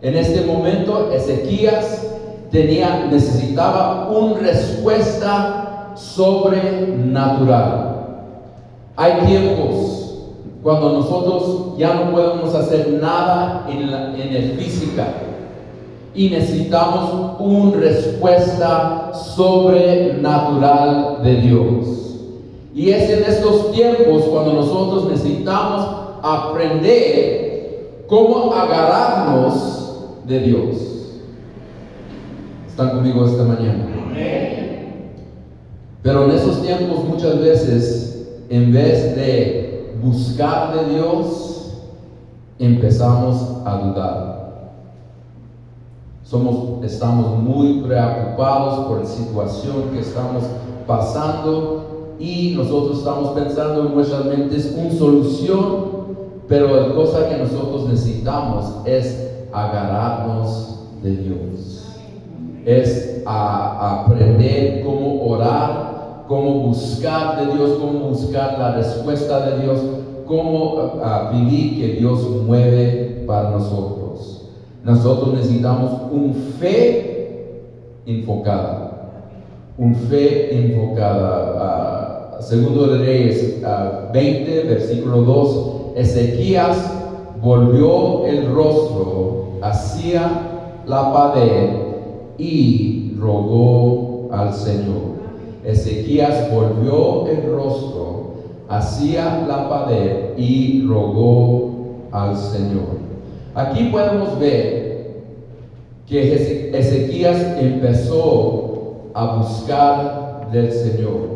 En este momento Ezequías necesitaba una respuesta sobrenatural. Hay tiempos cuando nosotros ya no podemos hacer nada en el físico y necesitamos una respuesta sobrenatural de Dios. Y es en estos tiempos cuando nosotros necesitamos aprender cómo agarrarnos de Dios. ¿Están conmigo esta mañana? Pero en esos tiempos muchas veces, en vez de buscar de Dios, empezamos a dudar. Estamos muy preocupados por la situación que estamos pasando y nosotros estamos pensando en nuestras mentes una solución, pero la cosa que nosotros necesitamos es agarrarnos de Dios. Es aprender cómo orar, cómo buscar de Dios, cómo buscar la respuesta de Dios, cómo vivir que Dios mueve para nosotros. Nosotros necesitamos un fe enfocada. Un fe enfocada. Segundo de Reyes 20, versículo 2. Ezequías volvió el rostro hacia la pared y rogó al Señor. Ezequías volvió el rostro hacia la pared y rogó al Señor. Aquí podemos ver que Ezequías empezó a buscar del Señor.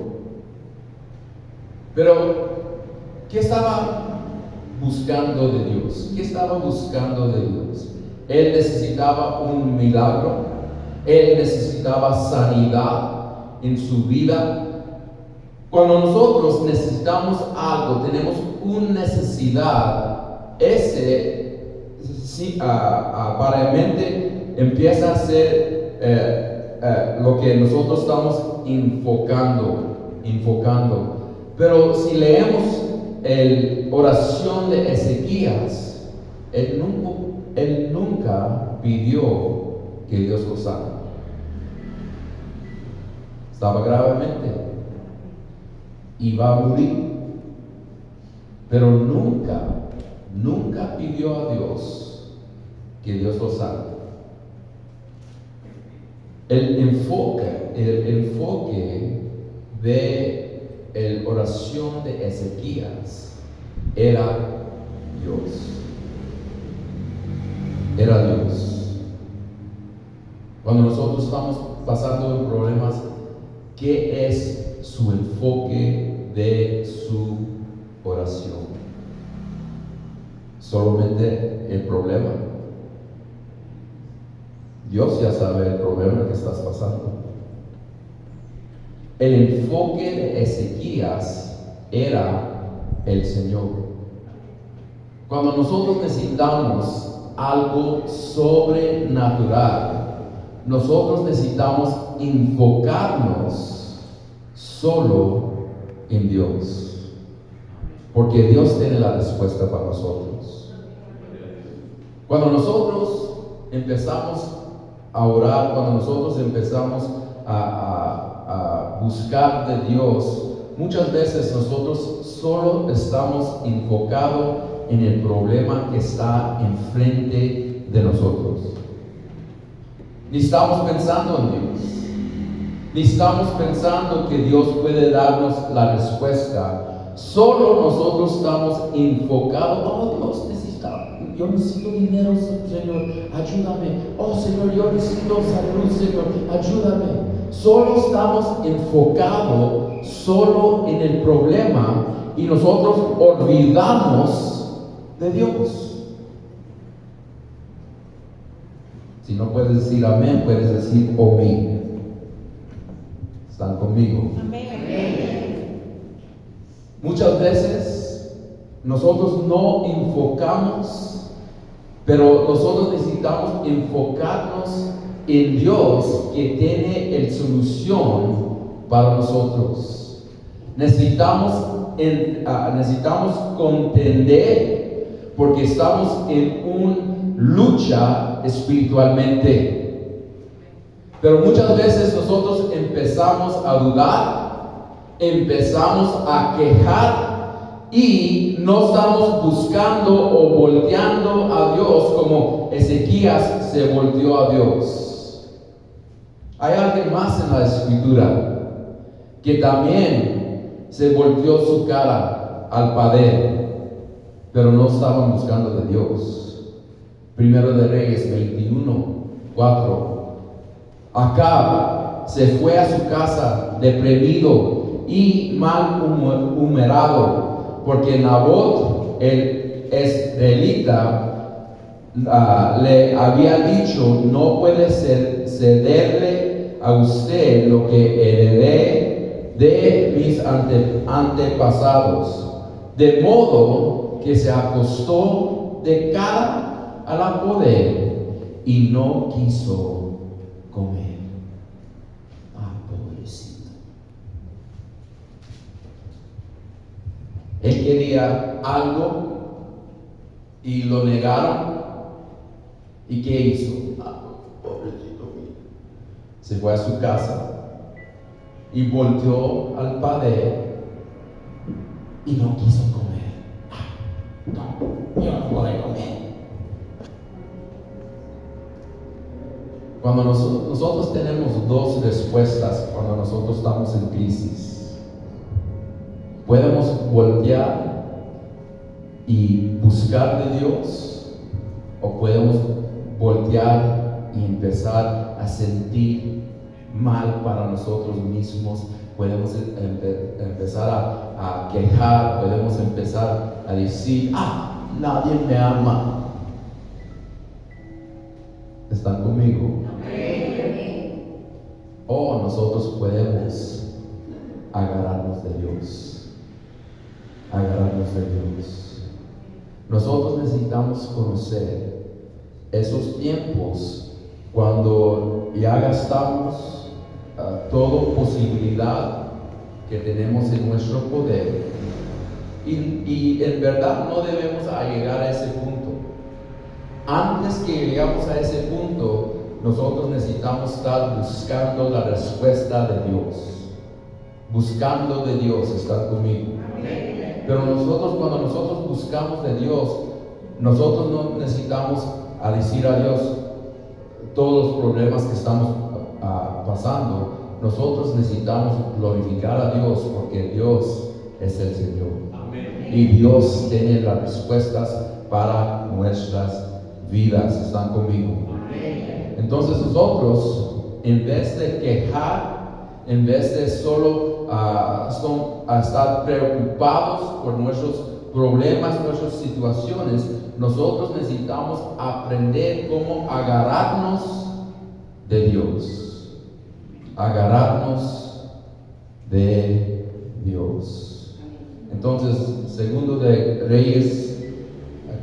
Pero, ¿qué estaba buscando de Dios? ¿Qué estaba buscando de Dios? Él necesitaba un milagro. Él necesitaba sanidad en su vida. Cuando nosotros necesitamos algo, tenemos una necesidad, ese aparentemente empieza a ser lo que nosotros estamos enfocando. Pero si leemos la oración de Ezequías, él nunca pidió que Dios lo sane. Estaba gravemente, iba a morir, pero nunca pidió a Dios que Dios lo sane. El enfoque de la oración de Ezequías era Dios. Era Dios. Cuando nosotros estamos pasando en problemas, ¿qué es su enfoque de su oración? ¿Solamente el problema? Dios ya sabe el problema que estás pasando. El enfoque de Ezequías era el Señor. Cuando nosotros necesitamos algo sobrenatural, nosotros necesitamos enfocarnos solo en Dios, porque Dios tiene la respuesta para nosotros. Cuando nosotros empezamos a orar, cuando nosotros empezamos a buscar de Dios, muchas veces nosotros solo estamos enfocados en el problema que está enfrente de nosotros. Ni estamos pensando en Dios, ni estamos pensando que Dios puede darnos la respuesta. Solo nosotros estamos enfocados. Yo necesito dinero, Señor, ayúdame. Oh, Señor, yo necesito salud, Señor, ayúdame. Solo estamos enfocados solo en el problema y nosotros olvidamos de Dios. Si no puedes decir amén, puedes decir omi. ¿Están conmigo? Amén. Muchas veces nosotros no enfocamos, pero nosotros necesitamos enfocarnos en Dios que tiene la solución para nosotros. Necesitamos contender porque estamos en un lucha espiritualmente. Pero muchas veces nosotros empezamos a dudar, empezamos a quejar y no estamos buscando o volteando a Dios como Ezequías se volteó a Dios. Hay alguien más en la escritura que también se volteó su cara al Padre, pero no estaban buscando de Dios. Primero de Reyes 21:4. Acab se fue a su casa deprimido y mal humorado, porque Nabot el israelita le había dicho: no puede cederle a usted lo que heredé de mis antepasados. De modo que se acostó de cara a la poder y no quiso comer. Pobrecito. Él quería algo y lo negaron. ¿Y qué hizo? Pobrecito mío. Se fue a su casa y volteó al Padre y no quiso comer. No, yo no voy a comer. Cuando nosotros tenemos dos respuestas cuando nosotros estamos en crisis. Podemos voltear y buscar de Dios, o podemos voltear y empezar a sentir mal para nosotros mismos. Podemos empezar a quejar, podemos empezar a decir: nadie me ama. ¿Están conmigo? O nosotros podemos agarrarnos de Dios. Agarrarnos de Dios. Nosotros necesitamos conocer esos tiempos cuando ya gastamos toda posibilidad que tenemos en nuestro poder. Y en verdad no debemos llegar a ese punto. Antes que lleguemos a ese punto, nosotros necesitamos estar buscando la respuesta de Dios. Buscando de Dios, ¿están conmigo? Amén. Pero cuando nosotros buscamos de Dios, nosotros no necesitamos decir a Dios todos los problemas que estamos pasando. Nosotros necesitamos glorificar a Dios, porque Dios es el Señor. Amén. Y Dios tiene las respuestas para nuestras vidas. ¿Están conmigo? Amén. Entonces nosotros, en vez de quejar, en vez de solo estar preocupados por nuestros problemas, nuestras situaciones, nosotros necesitamos aprender cómo agarrarnos de Dios. Agarrarnos de Dios. Entonces, segundo de Reyes,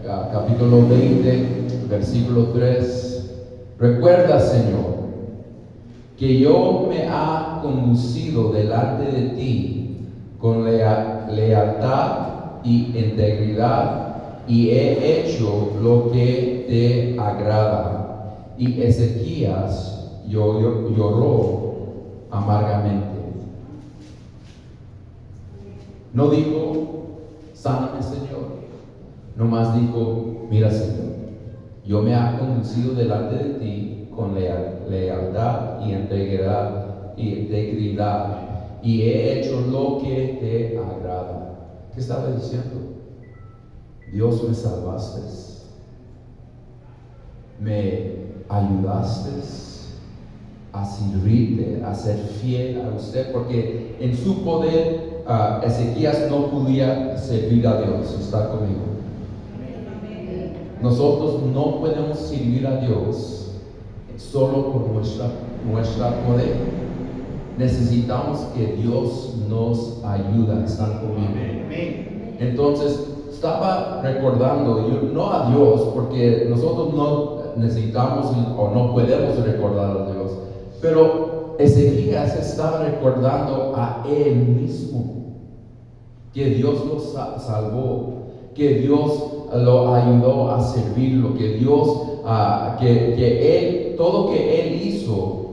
capítulo 20, versículo 3. Recuerda, Señor, que yo me ha conducido delante de ti con lealtad y integridad, y he hecho lo que te agrada. Y Ezequías lloró amargamente. No dijo: sáname, Señor. Nomás dijo: mira, Señor, yo me ha conducido delante de ti con lealtad y integridad, y he hecho lo que te agrada. ¿Qué estaba diciendo? Dios, me salvaste, me ayudaste a servirte, a ser fiel a usted, porque en su poder Ezequías no podía servir a Dios. ¿Está conmigo? Nosotros no podemos servir a Dios solo por nuestra poder. Necesitamos que Dios nos ayude. ¿Están conmigo? Entonces estaba recordando, no a Dios, porque nosotros no necesitamos o no podemos recordar a Dios, pero Ezequías estaba recordando a él mismo, que Dios lo salvó, que Dios lo ayudó a servirlo, que Dios, todo que él hizo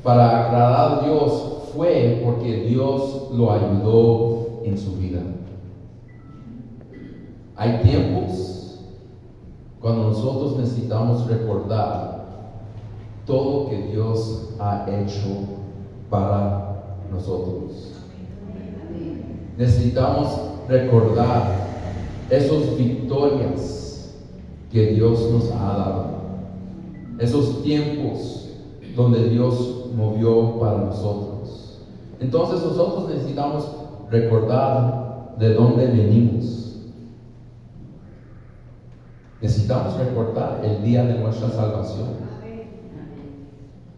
para agradar a Dios fue porque Dios lo ayudó en su vida. Hay tiempos cuando nosotros necesitamos recordar todo que Dios ha hecho para nosotros. Necesitamos recordar esas victorias que Dios nos ha dado, esos tiempos donde Dios movió para nosotros. Entonces nosotros necesitamos recordar de dónde venimos. Necesitamos recordar el día de nuestra salvación,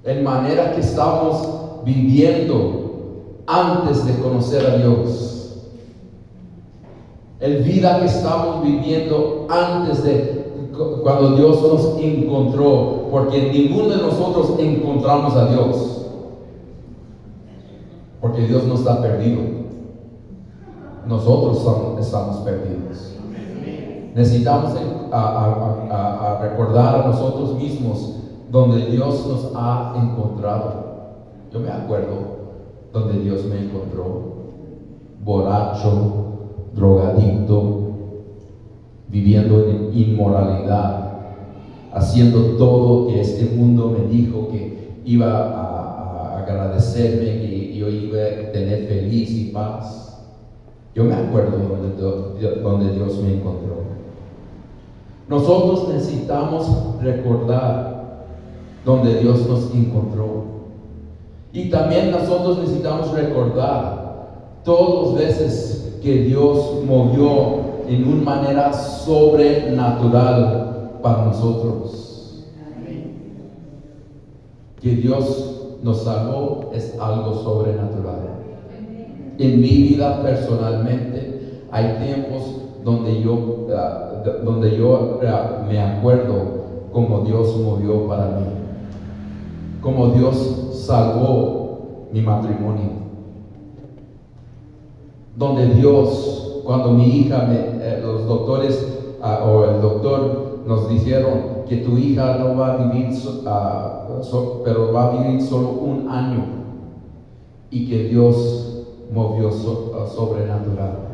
en manera que estamos viviendo antes de conocer a Dios, el vida que estamos viviendo antes de cuando Dios nos encontró, porque ninguno de nosotros encontramos a Dios, porque Dios no está perdido, nosotros estamos perdidos. Necesitamos recordar a nosotros mismos donde Dios nos ha encontrado. Yo me acuerdo donde Dios me encontró, borracho, drogadicto, viviendo en inmoralidad, haciendo todo que este mundo me dijo que iba a agradecerme, que yo iba a tener feliz y paz. Yo me acuerdo donde Dios me encontró. Nosotros necesitamos recordar donde Dios nos encontró. Y también nosotros necesitamos recordar todas las veces que Dios movió en una manera sobrenatural para nosotros. Que Dios nos salvó es algo sobrenatural. En mi vida personalmente hay tiempos donde yo me acuerdo cómo Dios movió para mí, cómo Dios salvó mi matrimonio, donde Dios, cuando mi hija, los doctores o el doctor nos dijeron que tu hija no va a vivir, pero va a vivir solo 1 año, y que Dios movió sobrenatural.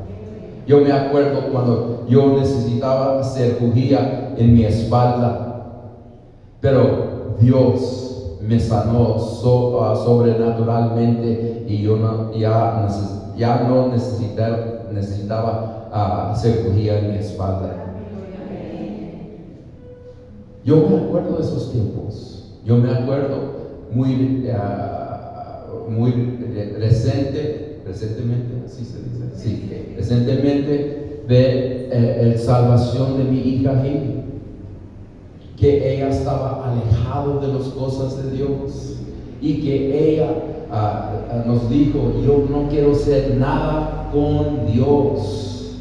Yo me acuerdo cuando yo necesitaba cirugía en mi espalda, pero Dios me sanó sobrenaturalmente y yo ya no necesitaba cirugía en mi espalda. Yo me acuerdo de esos tiempos. Yo me acuerdo muy recientemente, así se dice, sí, recientemente de la salvación de mi hija Heidi, que ella estaba alejada de las cosas de Dios y que ella nos dijo: yo no quiero hacer nada con Dios.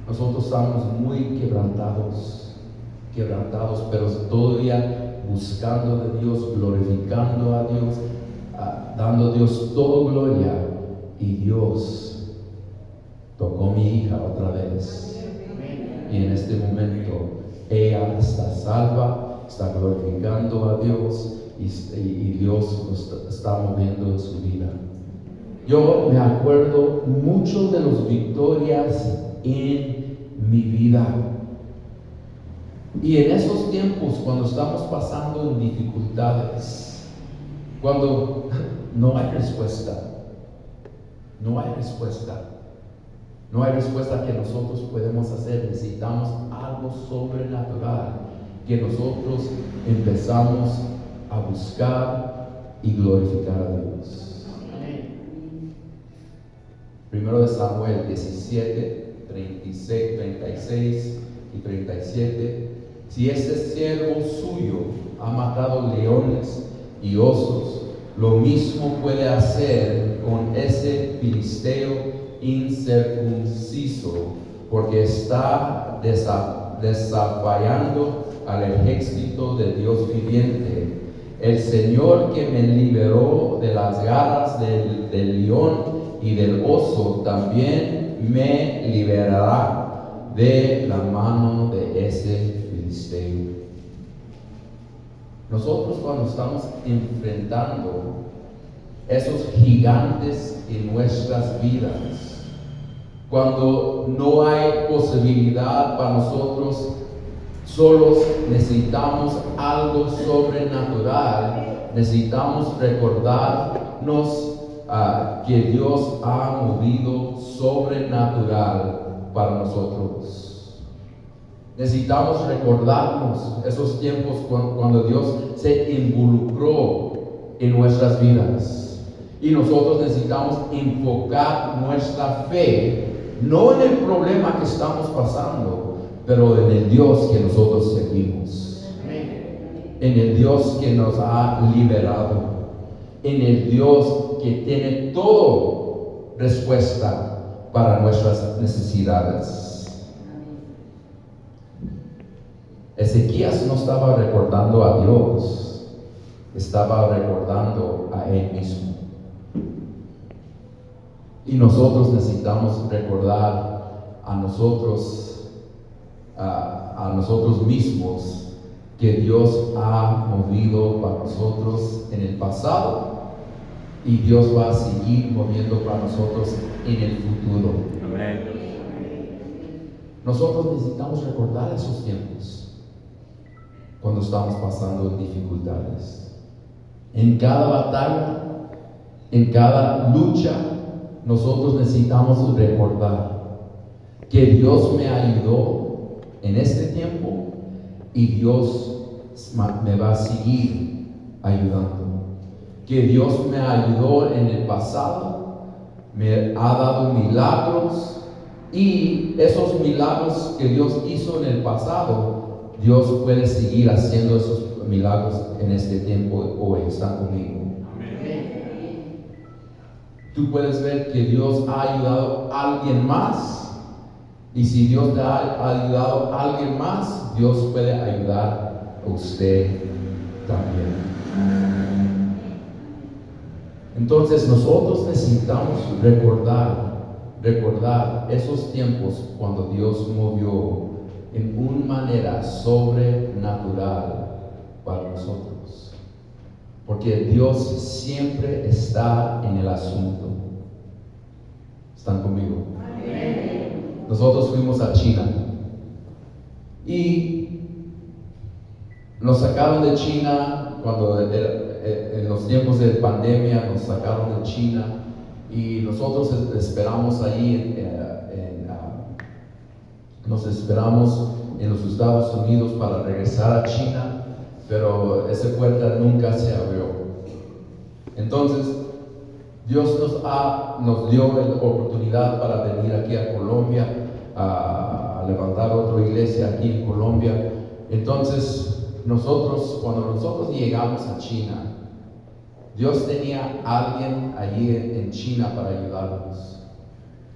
Nosotros estamos muy quebrantados, pero todavía buscando de Dios, glorificando a Dios, dando a Dios toda gloria. Y Dios tocó a mi hija otra vez, y en este momento ella está salva, está glorificando a Dios, y Dios nos está moviendo en su vida. Yo me acuerdo mucho de las victorias en mi vida, y en esos tiempos cuando estamos pasando en dificultades, cuando no hay respuesta, no hay respuesta que nosotros podemos hacer, necesitamos algo sobrenatural, que nosotros empezamos a buscar y glorificar a Dios. Primero de Samuel 17, 36 y 37. Si este siervo suyo ha matado leones y osos, lo mismo puede hacer con ese filisteo incircunciso, porque está desafiando al ejército de Dios viviente. El Señor que me liberó de las garras del león y del oso, también me liberará de la mano de ese filisteo. Nosotros cuando estamos enfrentando esos gigantes en nuestras vidas, cuando no hay posibilidad para nosotros solos, necesitamos algo sobrenatural, necesitamos recordarnos que Dios ha movido sobrenatural para nosotros. Necesitamos recordarnos esos tiempos cuando Dios se involucró en nuestras vidas. Y nosotros necesitamos enfocar nuestra fe, no en el problema que estamos pasando, pero en el Dios que nosotros servimos. En el Dios que nos ha liberado. En el Dios que tiene todo respuesta para nuestras necesidades. Ezequías no estaba recordando a Dios, estaba recordando a él mismo. Y nosotros necesitamos recordar a nosotros mismos que Dios ha movido para nosotros en el pasado y Dios va a seguir moviendo para nosotros en el futuro. Amén. Nosotros necesitamos recordar esos tiempos cuando estamos pasando dificultades. En cada batalla, en cada lucha, nosotros necesitamos recordar que Dios me ayudó en este tiempo y Dios me va a seguir ayudando. Que Dios me ayudó en el pasado, me ha dado milagros y esos milagros que Dios hizo en el pasado, Dios puede seguir haciendo esos milagros en este tiempo hoy. ¿Están conmigo? Amén. Tú puedes ver que Dios ha ayudado a alguien más, y si Dios te ha ayudado a alguien más, Dios puede ayudar a usted también. Entonces nosotros necesitamos recordar esos tiempos cuando Dios movió en una manera sobrenatural para nosotros, porque Dios siempre está en el asunto. ¿Están conmigo? Amén. Nosotros fuimos a China y nos sacaron de China cuando en los tiempos de pandemia nos sacaron de China y nosotros esperamos ahí nos esperamos en los Estados Unidos para regresar a China, pero esa puerta nunca se abrió. Entonces Dios nos dio la oportunidad para venir aquí a Colombia a levantar otra iglesia aquí en Colombia. Entonces cuando nosotros llegamos a China, Dios tenía a alguien allí en China para ayudarnos.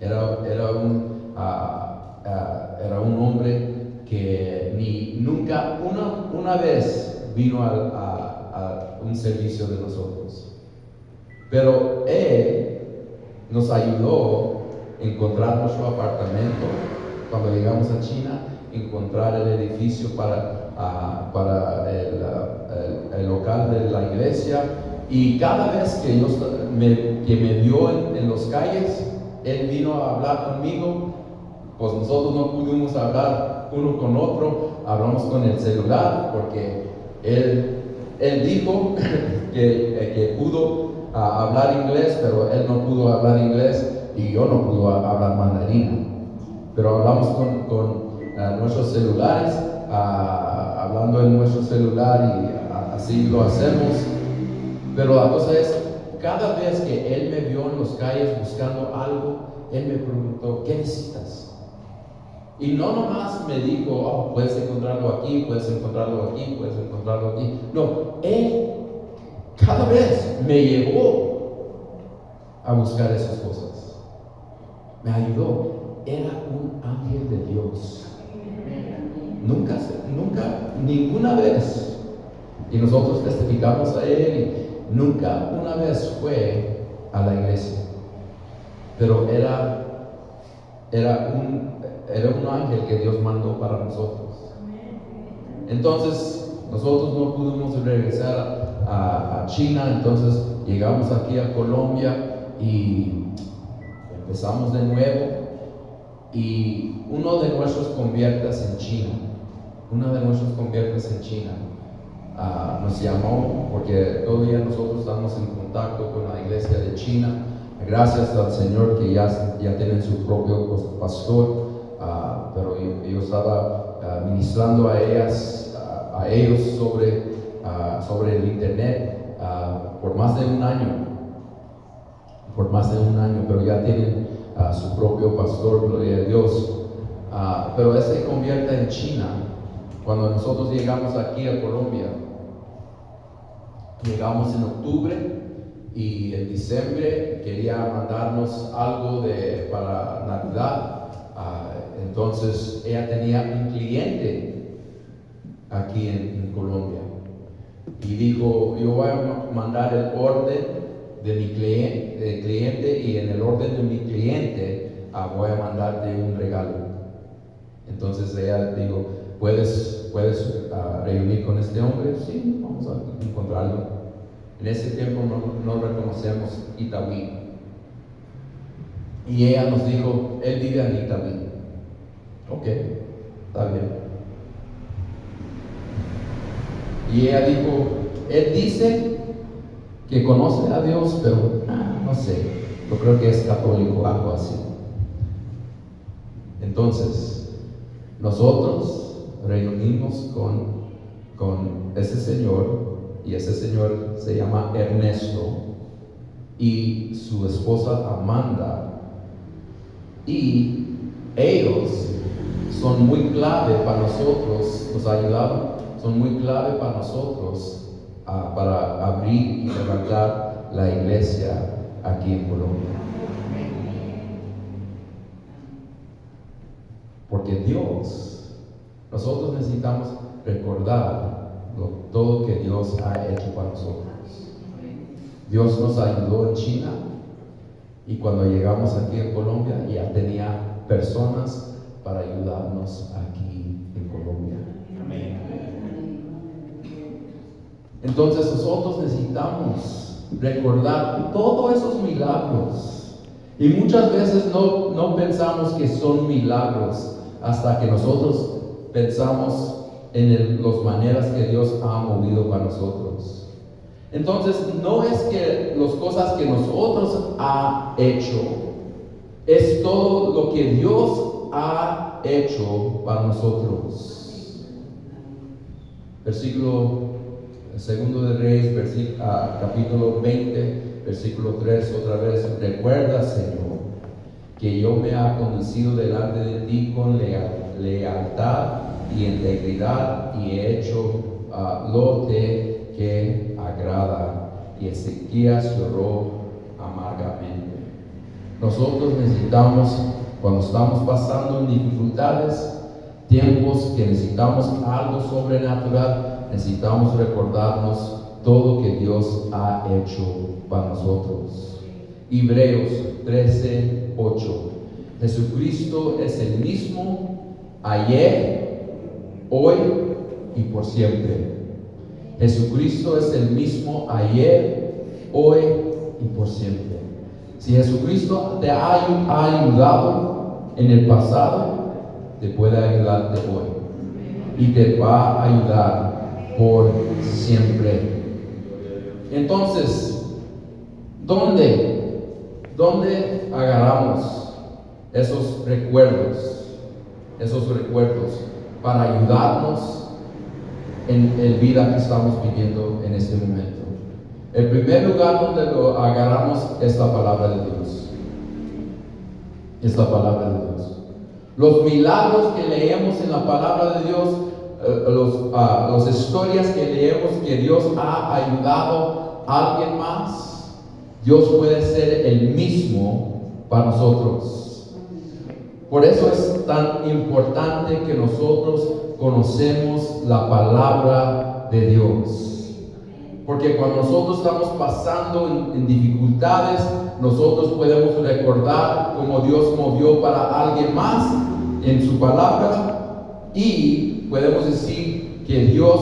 Era un hombre que nunca una vez vino a un servicio de nosotros, pero él nos ayudó a encontrar nuestro apartamento cuando llegamos a China, encontrar el edificio para el local de la iglesia. Y cada vez que me vio en las calles, él vino a hablar conmigo. Pues nosotros no pudimos hablar uno con otro, hablamos con el celular, porque él dijo que pudo hablar inglés, pero él no pudo hablar inglés y yo no pude hablar mandarín. Pero hablamos con nuestros celulares, hablando en nuestro celular, y así lo hacemos. Pero la cosa es, cada vez que él me vio en las calles buscando algo, él me preguntó, ¿qué necesitas? Y no nomás me dijo, puedes encontrarlo aquí, puedes encontrarlo aquí, puedes encontrarlo aquí. No, él cada vez me llevó a buscar esas cosas. Me ayudó. Era un ángel de Dios. Nunca, ninguna vez. Y nosotros testificamos a él, y nunca una vez fue a la iglesia. Pero era era un ángel que Dios mandó para nosotros. Entonces, nosotros no pudimos regresar a China, entonces llegamos aquí a Colombia y empezamos de nuevo. Y uno de nuestros conviertes en China, nos llamó, porque todavía nosotros estamos en contacto con la iglesia de China. Gracias al Señor que ya tienen su propio pastor, pero yo estaba ministrando a ellos sobre el internet por más de un año, pero ya tienen su propio pastor, gloria a Dios. Pero él se convierte en China. Cuando nosotros llegamos aquí a Colombia, llegamos en octubre y en diciembre quería mandarnos algo para Navidad. Entonces ella tenía un cliente aquí en Colombia y dijo: yo voy a mandar el orden de mi cliente y en el orden de mi cliente voy a mandarte un regalo. Entonces ella dijo: ¿Puedes reunir con este hombre? Sí, vamos a encontrarlo. En ese tiempo no reconocemos Itaúí. Y ella nos dijo: él vive en Itaúí. Ok, está bien. Y ella dijo: él dice que conoce a Dios, pero no sé, yo creo que es católico, algo así. Entonces, nosotros reunimos con ese señor, y ese señor se llama Ernesto y su esposa Amanda, y ellos son muy clave para nosotros, nos ayudaron, son muy clave para nosotros para abrir y levantar la iglesia aquí en Colombia. Porque nosotros necesitamos recordar todo que Dios ha hecho para nosotros. Dios nos ayudó en China, y cuando llegamos aquí en Colombia ya tenía personas para ayudarnos aquí en Colombia. Entonces nosotros necesitamos recordar todos esos milagros, y muchas veces no pensamos que son milagros hasta que nosotros pensamos en las maneras que Dios ha movido para nosotros. Entonces no es que las cosas que nosotros ha hecho, es todo lo que Dios ha hecho para nosotros. Versículo 2 de Reyes, capítulo 20, versículo 3, otra vez: recuerda, Señor, que yo me ha conducido delante de ti con lealtad y integridad, y he hecho lo que agrada. Y Ezequías lloró amargamente. Nosotros necesitamos, cuando estamos pasando en dificultades, tiempos que necesitamos algo sobrenatural, necesitamos recordarnos todo lo que Dios ha hecho para nosotros. Hebreos 13:8: Jesucristo es el mismo ayer, hoy y por siempre. Jesucristo es el mismo ayer, hoy y por siempre. Si Jesucristo te ha ayudado en el pasado, te puede ayudar de hoy, y te va a ayudar por siempre. Entonces, ¿dónde agarramos esos recuerdos para ayudarnos en la vida que estamos viviendo en este momento? El primer lugar donde lo agarramos es la palabra de Dios. Es la palabra de Dios. Los milagros que leemos en la palabra de Dios, las historias que leemos que Dios ha ayudado a alguien más, Dios puede ser el mismo para nosotros. Por eso es tan importante que nosotros conocemos la palabra de Dios. Porque cuando nosotros estamos pasando en dificultades, nosotros podemos recordar cómo Dios movió para alguien más en su palabra y podemos decir que Dios,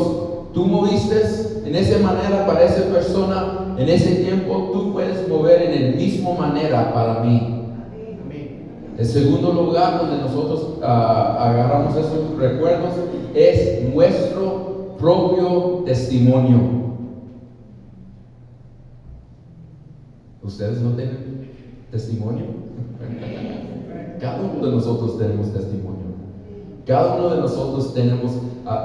tú moviste en esa manera para esa persona, en ese tiempo, tú puedes mover en la misma manera para mí. El segundo lugar donde nosotros agarramos esos recuerdos es nuestro propio testimonio. ¿Ustedes no tienen testimonio? Cada uno de nosotros tenemos testimonio. Cada uno de nosotros tenemos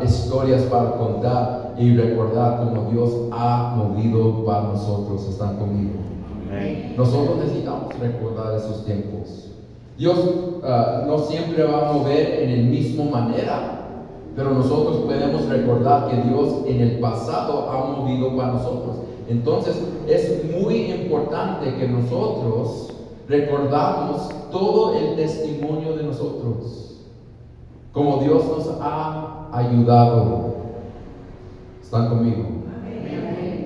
historias para contar y recordar cómo Dios ha movido para nosotros. ¿Están conmigo? Nosotros necesitamos recordar esos tiempos. Dios no siempre va a mover en la misma manera, pero nosotros podemos recordar que Dios en el pasado ha movido para nosotros. Entonces es muy importante que nosotros recordamos todo el testimonio de nosotros, como Dios nos ha ayudado. ¿Están conmigo?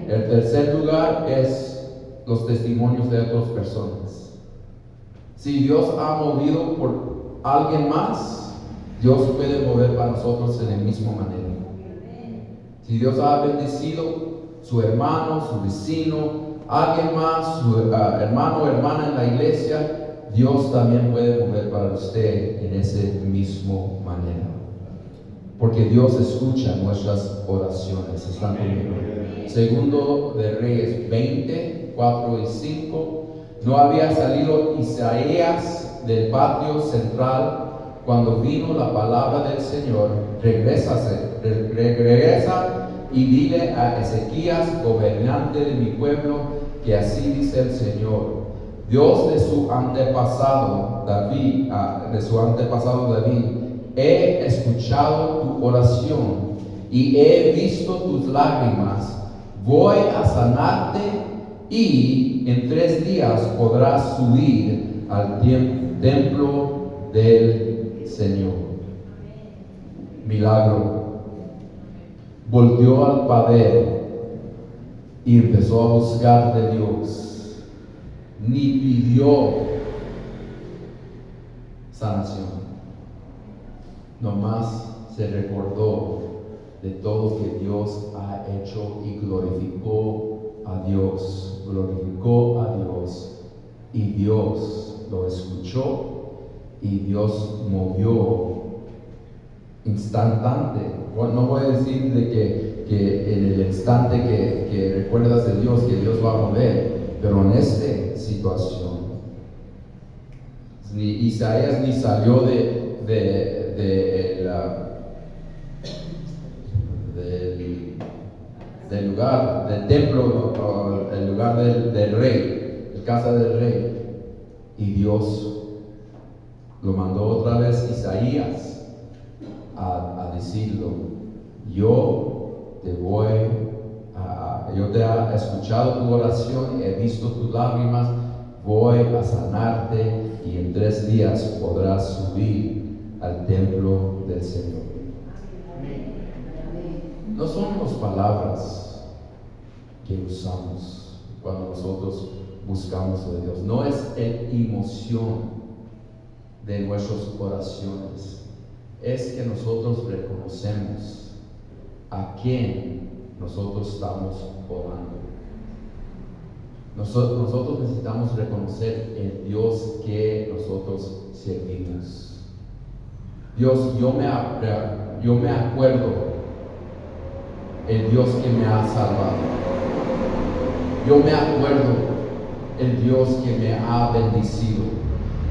El tercer lugar es los testimonios de otras personas. Si Dios ha movido por alguien más, Dios puede mover para nosotros en la misma manera. Si Dios ha bendecido su hermano, su vecino, alguien más, su hermano o hermana en la iglesia, Dios también puede mover para usted en esa misma manera. Porque Dios escucha nuestras oraciones. ¿Están conmigo? Segundo de Reyes 20, 4 y 5. No había salido Isaías del patio central cuando vino la palabra del Señor. Regresa y dile a Ezequías, gobernante de mi pueblo, que así dice el Señor, Dios de su antepasado David, he escuchado tu oración y he visto tus lágrimas. Voy a sanarte y en 3 días podrás subir al templo del Señor. Milagro. Volvió al padre y empezó a buscar de Dios. Ni pidió sanación. Nomás se recordó de todo que Dios ha hecho y glorificó a Dios. Glorificó a Dios. Y Dios lo escuchó y Dios movió instantáneo. Bueno, no voy a decir de que en el instante que recuerdas de Dios, que Dios va a mover, pero en esta situación, Isaías ni salió del lugar, del templo, el lugar del rey, la casa del rey, y Dios lo mandó otra vez Isaías a decirlo, yo te he escuchado tu oración, he visto tus lágrimas, voy a sanarte y en 3 días podrás subir al templo del Señor. No son las palabras que usamos cuando nosotros buscamos de Dios, no es la emoción de nuestras oraciones. Es que nosotros reconocemos a quién nosotros estamos orando. Nosotros necesitamos reconocer el Dios que nosotros servimos. Dios, yo me acuerdo el Dios que me ha salvado. Yo me acuerdo el Dios que me ha bendecido.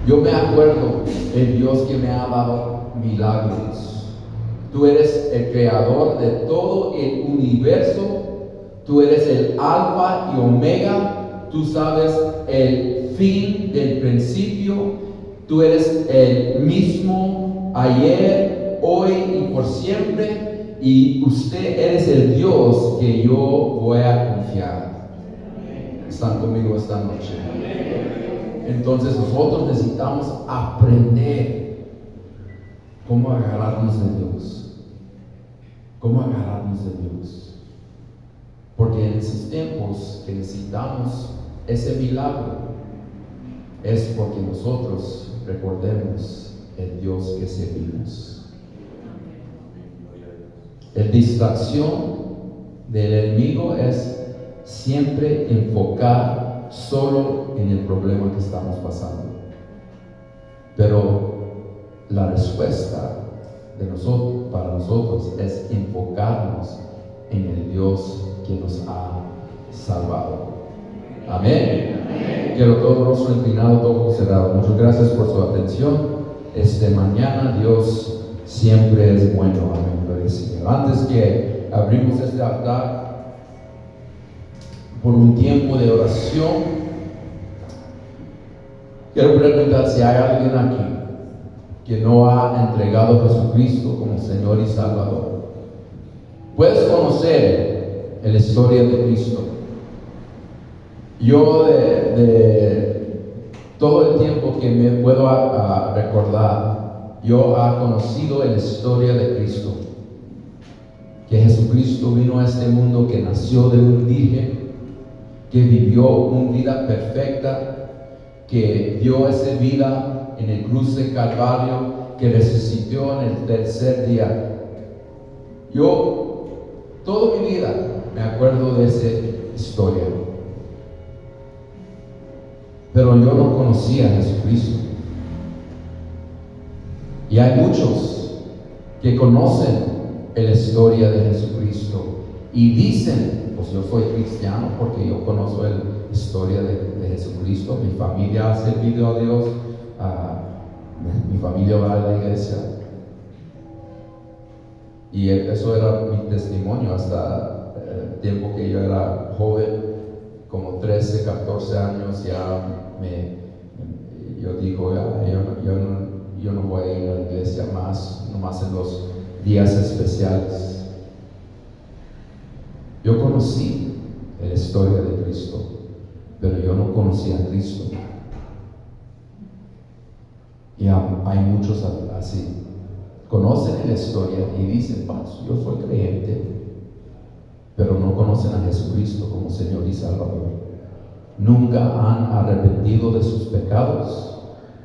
Yo me acuerdo el Dios que me ha dado milagros. Tú eres el creador de todo el universo. Tú eres el alfa y omega. Tú sabes el fin del principio. Tú eres el mismo ayer, hoy y por siempre. Y usted eres el Dios que yo voy a confiar. ¿Están conmigo esta noche? Entonces nosotros necesitamos aprender cómo agarrarnos de Dios. Cómo agarrarnos de Dios. Porque en en esos tiempos que necesitamos ese milagro, es porque nosotros recordemos el Dios que servimos. La distracción del enemigo es siempre enfocar solo en el problema que estamos pasando. Pero la respuesta de nosotros, para nosotros, es enfocarnos en el Dios que nos ha salvado. Amén. Amén. Quiero todo rostro inclinado, todo ojo cerrado. Muchas gracias por su atención. Mañana Dios siempre es bueno. Amén. Gloria al Señor. Antes que abrimos este altar por un tiempo de oración, quiero preguntar si hay alguien aquí que no ha entregado a Jesucristo como Señor y Salvador. Puedes conocer la historia de Cristo. Yo de todo el tiempo que me puedo recordar, yo he conocido la historia de Cristo. Que Jesucristo vino a este mundo, que nació de un virgen, que vivió una vida perfecta, que dio esa vida en el cruz de Calvario, que resucitó en el tercer día. Yo, toda mi vida, me acuerdo de esa historia. Pero yo no conocía a Jesucristo. Y hay muchos que conocen la historia de Jesucristo y dicen, pues yo soy cristiano porque yo conozco la historia de Jesucristo. Mi familia ha servido a Dios. Mi familia va a la iglesia. Y eso era mi testimonio hasta el tiempo que yo era joven, como 13, 14 años. Yo digo, yo no voy a ir a la iglesia nomás en los días especiales. Yo conocí la historia de Cristo, pero yo no conocía a Cristo. Y hay muchos así. Conocen la historia y dicen, yo soy creyente, pero no conocen a Jesucristo como Señor y Salvador. Nunca han arrepentido de sus pecados,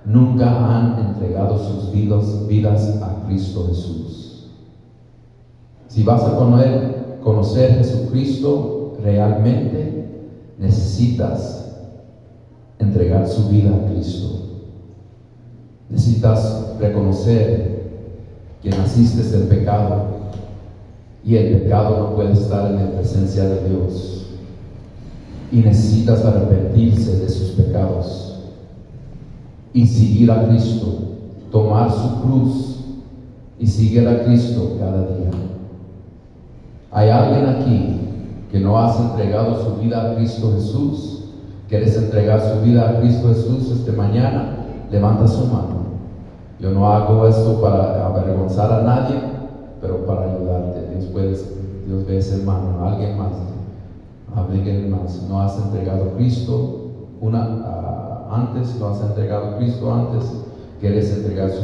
nunca han entregado sus vidas a Cristo Jesús. Si vas a conocer a Jesucristo realmente, necesitas entregar su vida a Cristo. Necesitas reconocer que naciste del pecado y el pecado no puede estar en la presencia de Dios. Y necesitas arrepentirse de sus pecados y seguir a Cristo, tomar su cruz y seguir a Cristo cada día. ¿Hay alguien aquí que no has entregado su vida a Cristo Jesús? ¿Quieres entregar su vida a Cristo Jesús mañana? Levanta su mano. Yo no hago esto para avergonzar a nadie, pero para ayudarte. Dios ve ese hermano, alguien más. No has entregado a Cristo antes, no has entregado a Cristo antes, quieres entregar su